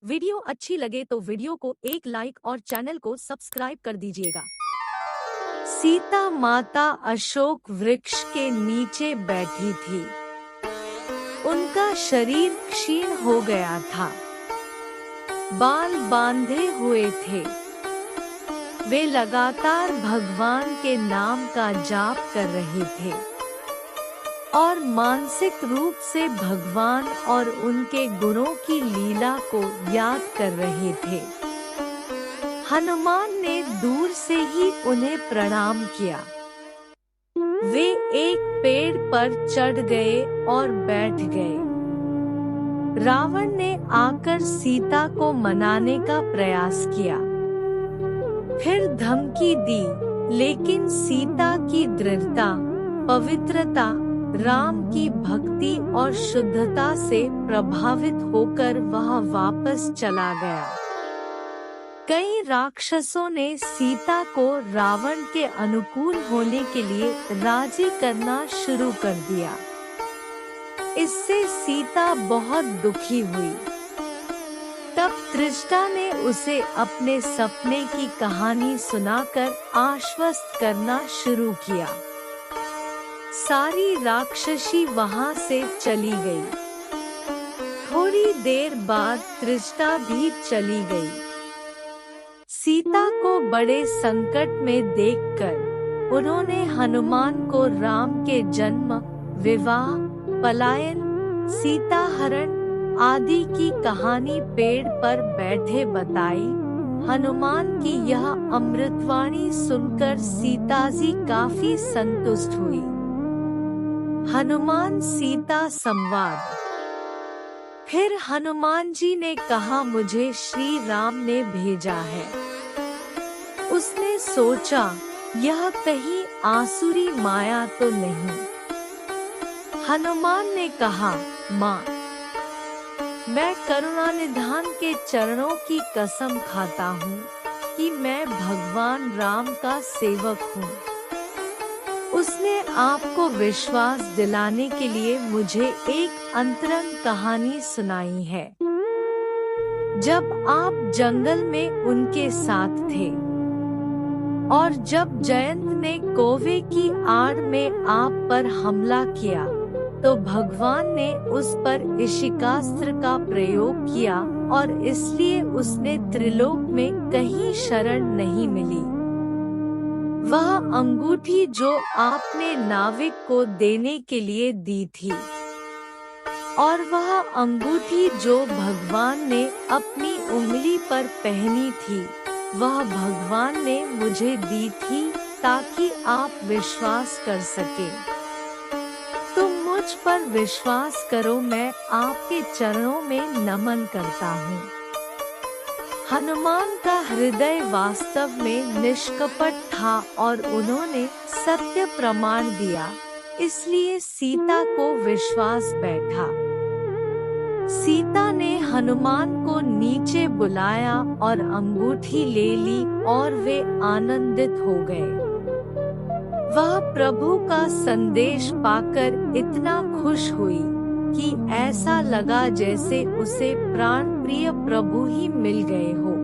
Video अच्छी लगे तो वीडियो को एक लाइक और चैनल को सब्सक्राइब कर दीजिएगा। सीता माता अशोक वृक्ष के नीचे बैठी थी। उनका शरीर क्षीण हो गया था, बाल बांधे हुए थे। वे लगातार भगवान के नाम का जाप कर रहे थे और मानसिक रूप से भगवान और उनके गुणों की लीला को याद कर रहे थे। हनुमान ने दूर से ही उन्हें प्रणाम किया। वे एक पेड़ पर चढ़ गए और बैठ गए। रावण ने आकर सीता को मनाने का प्रयास किया, फिर धमकी दी, लेकिन सीता की दृढ़ता, पवित्रता, राम की भक्ति और शुद्धता से प्रभावित होकर वह वापस चला गया। कई राक्षसों ने सीता को रावण के अनुकूल होने के लिए राजी करना शुरू कर दिया। इससे सीता बहुत दुखी हुई। तब त्रिष्टा ने उसे अपने सपने की कहानी सुनाकर आश्वस्त करना शुरू किया। सारी राक्षसी वहां से चली गई। थोड़ी देर बाद त्रिष्टा भी चली गई। सीता को बड़े संकट में देखकर उन्होंने हनुमान को राम के जन्म, विवाह, पलायन, सीता हरण आदि की कहानी पेड़ पर बैठे बताई। हनुमान की यह अमृतवाणी सुनकर सीता जी काफी संतुष्ट हुई। हनुमान सीता संवाद। फिर हनुमान जी ने कहा, मुझे श्री राम ने भेजा है। उसने सोचा, यह कहीं आसुरी माया तो नहीं। हनुमान ने कहा, माँ, मैं करुणानिधान के चरणों की कसम खाता हूँ कि मैं भगवान राम का सेवक हूँ। उसने आपको विश्वास दिलाने के लिए मुझे एक अंतरंग कहानी सुनाई है। जब आप जंगल में उनके साथ थे और जब जयंत ने कौवे की आड़ में आप पर हमला किया, तो भगवान ने उस पर इशिकास्त्र का प्रयोग किया और इसलिए उसने त्रिलोक में कहीं शरण नहीं मिली। वह अंगूठी जो आपने नाविक को देने के लिए दी थी, और वह अंगूठी जो भगवान ने अपनी उंगली पर पहनी थी, वह भगवान ने मुझे दी थी ताकि आप विश्वास कर सके। तुम मुझ पर विश्वास करो, मैं आपके चरणों में नमन करता हूँ। हनुमान का हृदय वास्तव में निष्कपट था और उन्होंने सत्य प्रमाण दिया, इसलिए सीता को विश्वास बैठा। सीता ने हनुमान को नीचे बुलाया और अंगूठी ले ली और वे आनंदित हो गए। वह प्रभु का संदेश पाकर इतना खुश हुई कि ऐसा लगा जैसे उसे प्राण प्रिय प्रभु ही मिल गए हो।